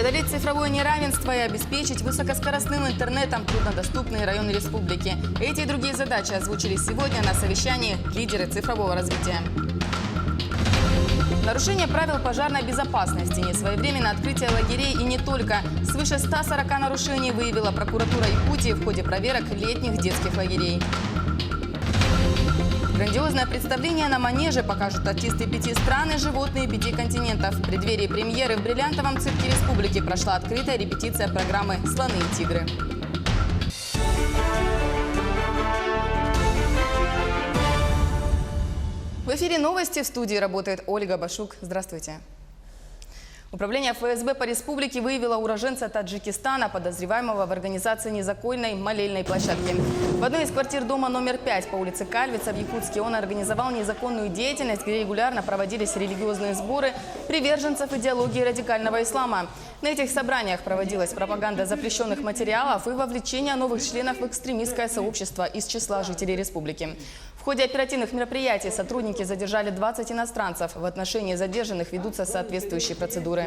Преодолеть цифровое неравенство и обеспечить высокоскоростным интернетом труднодоступные районы республики. Эти и другие задачи озвучили сегодня на совещании лидеры цифрового развития. Нарушение правил пожарной безопасности, несвоевременное открытие лагерей и не только. Свыше 140 нарушений выявила прокуратура Якутии в ходе проверок летних детских лагерей. Грандиозное представление на манеже покажут артисты 5 стран и животные 5 континентов. В преддверии премьеры в бриллиантовом цирке республики прошла открытая репетиция программы «Слоны и тигры». В эфире новости, в студии работает Ольга Башук. Здравствуйте. Управление ФСБ по республике выявило уроженца Таджикистана, подозреваемого в организации незаконной молельной площадки. В одной из квартир дома номер 5 по улице Кальвица в Якутске он организовал незаконную деятельность, где регулярно проводились религиозные сборы приверженцев идеологии радикального ислама. На этих собраниях проводилась пропаганда запрещенных материалов и вовлечение новых членов в экстремистское сообщество из числа жителей республики. В ходе оперативных мероприятий сотрудники задержали 20 иностранцев. В отношении задержанных ведутся соответствующие процедуры.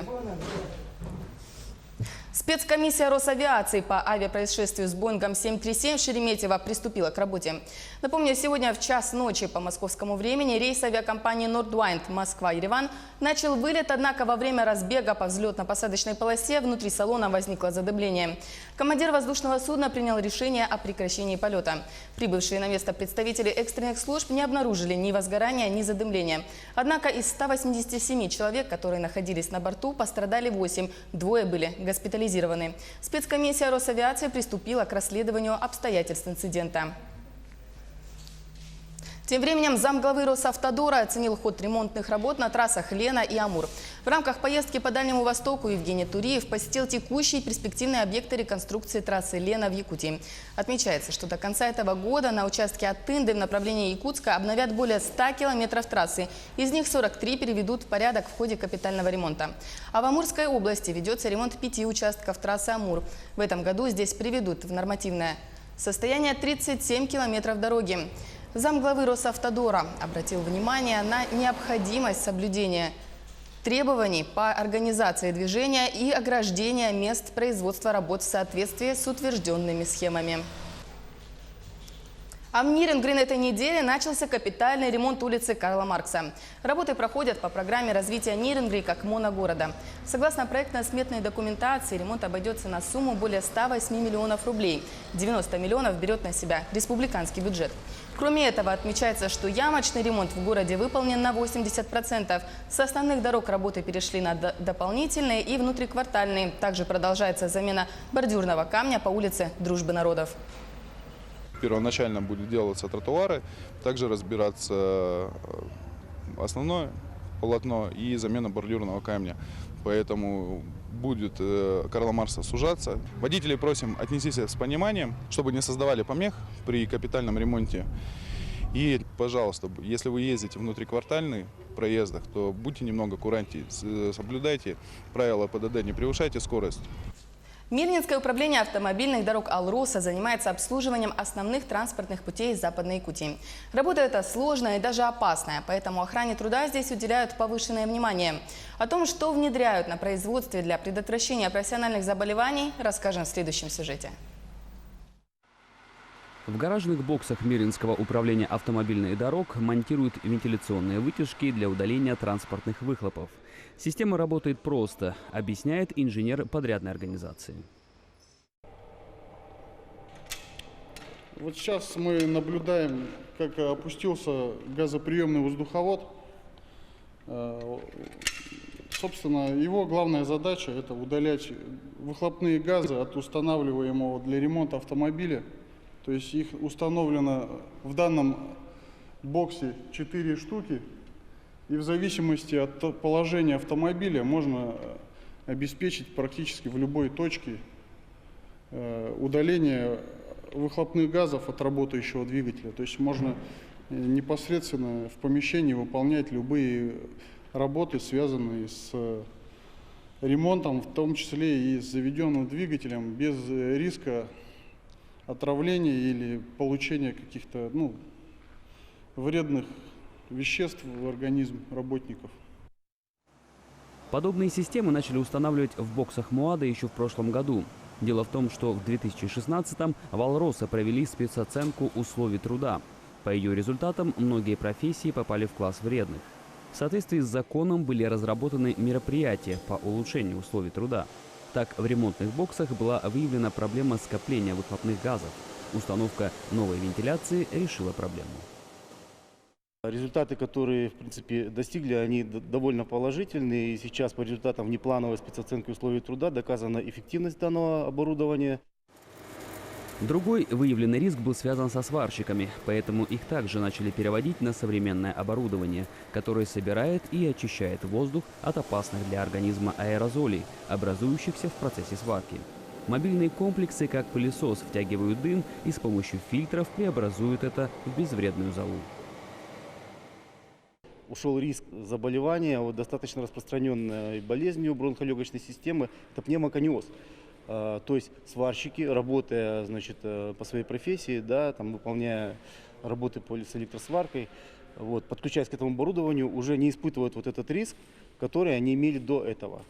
Спецкомиссия Росавиации по авиапроисшествию с Боингом 737 Шереметьево приступила к работе. Напомню, сегодня в час ночи по московскому времени рейс авиакомпании «Нордвайнд» Москва-Ереван начал вылет, однако во время разбега по взлетно-посадочной полосе внутри салона возникло задымление. Командир воздушного судна принял решение о прекращении полета. Прибывшие на место представители экстренных служб не обнаружили ни возгорания, ни задымления. Однако из 187 человек, которые находились на борту, пострадали 8, двое были госпитализированы. Спецкомиссия Росавиации приступила к расследованию обстоятельств инцидента. Тем временем замглавы Росавтодора оценил ход ремонтных работ на трассах Лена и Амур. В рамках поездки по Дальнему Востоку Евгений Туриев посетил текущие перспективные объекты реконструкции трассы Лена в Якутии. Отмечается, что до конца этого года на участке от Тынды в направлении Якутска обновят более 100 километров трассы. Из них 43 переведут в порядок в ходе капитального ремонта. А в Амурской области ведется ремонт 5 участков трассы Амур. В этом году здесь приведут в нормативное состояние 37 километров дороги. Замглавы Росавтодора обратил внимание на необходимость соблюдения требований по организации движения и ограждения мест производства работ в соответствии с утвержденными схемами. А в Нирингри на этой неделе начался капитальный ремонт улицы Карла Маркса. Работы проходят по программе развития Нирингри как моногорода. Согласно проектно-сметной документации, ремонт обойдется на сумму более 108 миллионов рублей. 90 миллионов берет на себя республиканский бюджет. Кроме этого, отмечается, что ямочный ремонт в городе выполнен на 80%. С основных дорог работы перешли на дополнительные и внутриквартальные. Также продолжается замена бордюрного камня по улице Дружбы народов. Первоначально будет делаться тротуары, также разбираться основное полотно и замена бордюрного камня. Поэтому будет Карла Маркса сужаться. Водителей просим отнестись с пониманием, чтобы не создавали помех при капитальном ремонте. И, пожалуйста, если вы ездите внутриквартальных проездах, то будьте немного аккуратнее, соблюдайте правила ПДД, не превышайте скорость. Мирнинское управление автомобильных дорог «Алроса» занимается обслуживанием основных транспортных путей Западной Якутии. Работа эта сложная и даже опасная, поэтому охране труда здесь уделяют повышенное внимание. О том, что внедряют на производстве для предотвращения профессиональных заболеваний, расскажем в следующем сюжете. В гаражных боксах Мирнинского управления автомобильных дорог монтируют вентиляционные вытяжки для удаления транспортных выхлопов. Система работает просто, объясняет инженер подрядной организации. Вот сейчас мы наблюдаем, как опустился газоприемный воздуховод. Собственно, его главная задача – это удалять выхлопные газы от устанавливаемого для ремонта автомобиля. То есть их установлено в данном боксе 4 штуки. И в зависимости от положения автомобиля можно обеспечить практически в любой точке удаление выхлопных газов от работающего двигателя. То есть можно непосредственно в помещении выполнять любые работы, связанные с ремонтом, в том числе и с заведенным двигателем, без риска отравления или получения каких-то вредных веществ в организм работников. Подобные системы начали устанавливать в боксах МУАДа еще в прошлом году. Дело в том, что в 2016-м в Алроса провели спецоценку условий труда. По ее результатам многие профессии попали в класс вредных. В соответствии с законом были разработаны мероприятия по улучшению условий труда. Так, в ремонтных боксах была выявлена проблема скопления выхлопных газов. Установка новой вентиляции решила проблему. Результаты, которые, в принципе, достигли, они довольно положительные. И сейчас по результатам внеплановой спецоценки условий труда доказана эффективность данного оборудования. Другой выявленный риск был связан со сварщиками, поэтому их также начали переводить на современное оборудование, которое собирает и очищает воздух от опасных для организма аэрозолей, образующихся в процессе сварки. Мобильные комплексы, как пылесос, втягивают дым и с помощью фильтров преобразуют это в безвредную золу. Ушел риск заболевания достаточно распространенной болезнью бронхолегочной системы – это пневмокониоз. То есть сварщики, работая, значит, по своей профессии, да, там, выполняя работы с электросваркой, подключаясь к этому оборудованию, уже не испытывают вот этот риск, который они имели до этого.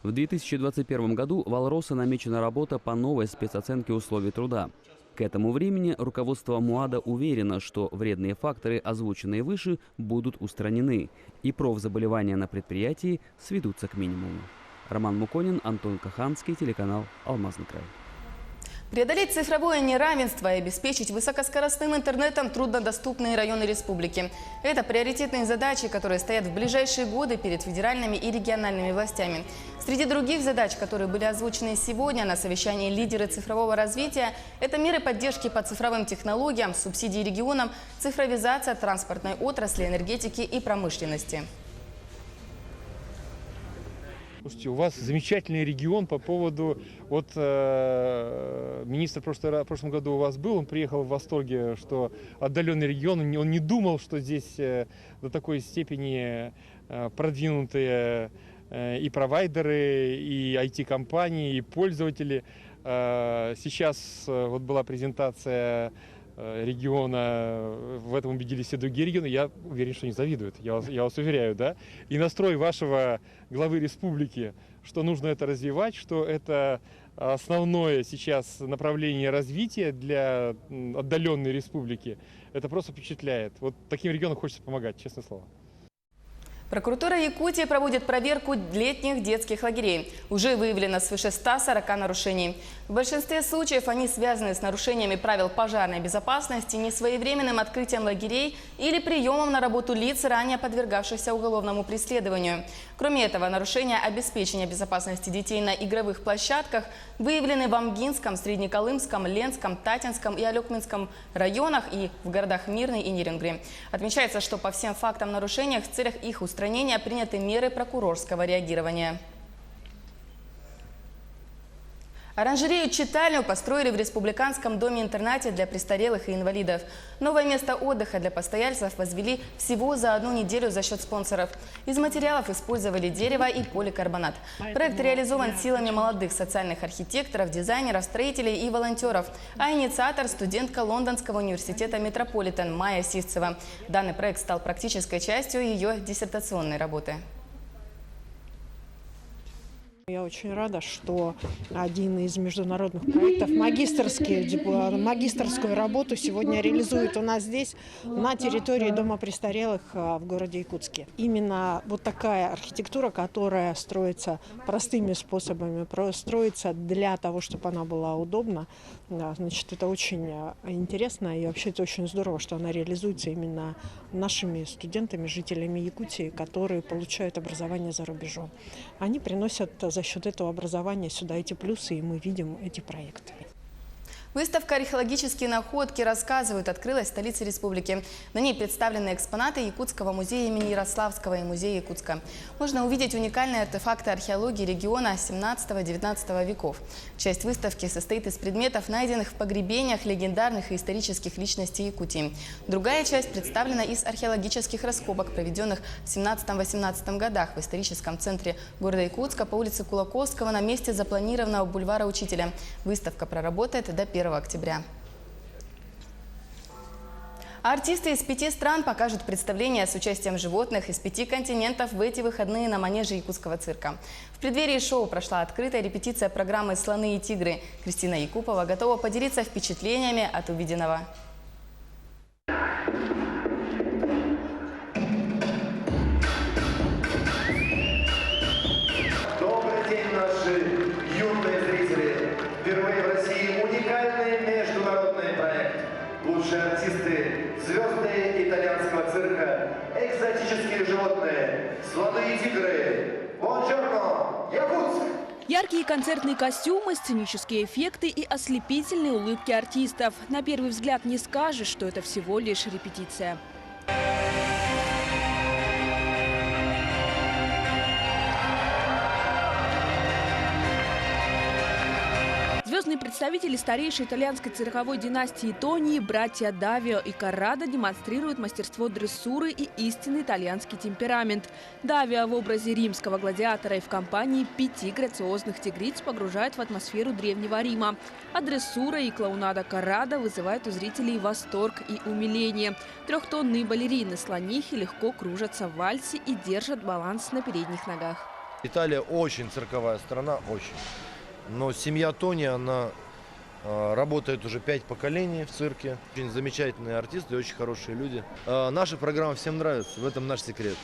В 2021 году в Алроса намечена работа по новой спецоценке условий труда. К этому времени руководство МУАДа уверено, что вредные факторы, озвученные выше, будут устранены, и профзаболевания на предприятии сведутся к минимуму. Роман Муконин, Антон Каханский, телеканал «Алмазный край». Преодолеть цифровое неравенство и обеспечить высокоскоростным интернетом труднодоступные районы республики. Это приоритетные задачи, которые стоят в ближайшие годы перед федеральными и региональными властями. Среди других задач, которые были озвучены сегодня на совещании «Лидеры цифрового развития», это меры поддержки по цифровым технологиям, субсидии регионам, цифровизация транспортной отрасли, энергетики и промышленности. Слушайте, у вас замечательный регион по поводу, министр в прошлом году у вас был, он приехал в восторге, что отдаленный регион, он не думал, что здесь до такой степени продвинутые и провайдеры, и IT-компании, и пользователи. Сейчас была презентация региона, в этом убедились все другие регионы, я уверен, что не завидуют, я вас уверяю, да. И настрой вашего главы республики, что нужно это развивать, что это основное сейчас направление развития для отдаленной республики, это просто впечатляет. Вот таким регионам хочется помогать, честное слово. Прокуратура Якутии проводит проверку летних детских лагерей. Уже выявлено свыше 140 нарушений. В большинстве случаев они связаны с нарушениями правил пожарной безопасности, несвоевременным открытием лагерей или приемом на работу лиц, ранее подвергавшихся уголовному преследованию. Кроме этого, нарушения обеспечения безопасности детей на игровых площадках выявлены в Амгинском, Среднеколымском, Ленском, Татинском и Алекминском районах и в городах Мирный и Нирингри. Отмечается, что по всем фактам нарушений в целях их устранения приняты меры прокурорского реагирования. Оранжерею-читальню построили в Республиканском доме-интернате для престарелых и инвалидов. Новое место отдыха для постояльцев возвели всего за 1 неделю за счет спонсоров. Из материалов использовали дерево и поликарбонат. Проект реализован силами молодых социальных архитекторов, дизайнеров, строителей и волонтеров. А инициатор – студентка Лондонского университета Метрополитен Майя Сивцева. Данный проект стал практической частью ее диссертационной работы. Я очень рада, что один из международных проектов магистерскую работу сегодня реализует у нас здесь, на территории Дома престарелых в городе Якутске. Именно вот такая архитектура, которая строится простыми способами, строится для того, чтобы она была удобна. Значит, это очень интересно и вообще это очень здорово, что она реализуется именно нашими студентами, жителями Якутии, которые получают образование за рубежом. Они приносят за счет этого образования сюда эти плюсы, и мы видим эти проекты. Выставка «Археологические находки. Рассказывают» открылась в столице республики. На ней представлены экспонаты Якутского музея имени Ярославского и музея Якутска. Можно увидеть уникальные артефакты археологии региона 17-19 веков. Часть выставки состоит из предметов, найденных в погребениях легендарных и исторических личностей Якутии. Другая часть представлена из археологических раскопок, проведенных в 17-18 годах в историческом центре города Якутска по улице Кулаковского на месте запланированного бульвара Учителя. Выставка проработает до 1 октября. Артисты из 5 стран покажут представления с участием животных из 5 континентов в эти выходные на манеже якутского цирка. В преддверии шоу прошла открытая репетиция программы «Слоны и тигры». Кристина Якупова готова поделиться впечатлениями от увиденного. Добрый день, наши юные зрители! Впервые в России уникальный международный проект. Лучшие артисты, звезды итальянского цирка, экзотические животные, слоны и тигры. Бонжорно, Якутск! Яркие концертные костюмы, сценические эффекты и ослепительные улыбки артистов. На первый взгляд не скажешь, что это всего лишь репетиция. Звездные представители старейшей итальянской цирковой династии Тонии, братья Давио и Каррадо, демонстрируют мастерство дрессуры и истинный итальянский темперамент. Давио в образе римского гладиатора и в компании 5 грациозных тигриц погружает в атмосферу Древнего Рима. А дрессура и клоунада Каррадо вызывают у зрителей восторг и умиление. 3-тонные балерины-слонихи легко кружатся в вальсе и держат баланс на передних ногах. Италия очень цирковая страна, очень. Но семья Тони, она работает уже 5 поколений в цирке. Очень замечательные артисты, очень хорошие люди. Наша программа всем нравится, в этом наш секрет.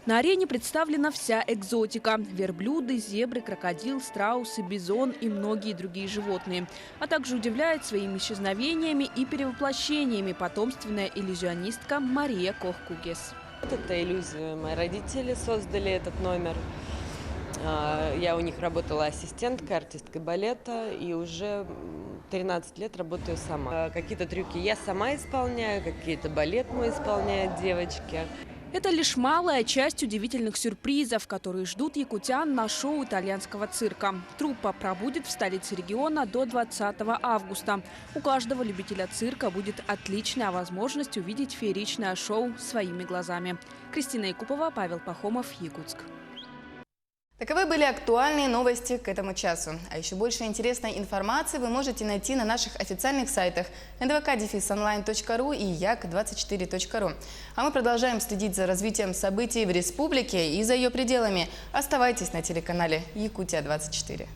На арене представлена вся экзотика. Верблюды, зебры, крокодил, страусы, бизон и многие другие животные. А также удивляет своими исчезновениями и перевоплощениями потомственная иллюзионистка Мария Кох-Кугес. Это иллюзия. Мои родители создали этот номер. Я у них работала ассистенткой, артисткой балета, и уже 13 лет работаю сама. Какие-то трюки я сама исполняю, какие-то балет мой исполняют девочки. Это лишь малая часть удивительных сюрпризов, которые ждут якутян на шоу итальянского цирка. Труппа пробудет в столице региона до 20 августа. У каждого любителя цирка будет отличная возможность увидеть фееричное шоу своими глазами. Кристина Якупова, Павел Пахомов, Якутск. Таковы были актуальные новости к этому часу. А еще больше интересной информации вы можете найти на наших официальных сайтах ndvk-online.ru и yak24.ru. А мы продолжаем следить за развитием событий в республике и за ее пределами. Оставайтесь на телеканале Якутия 24.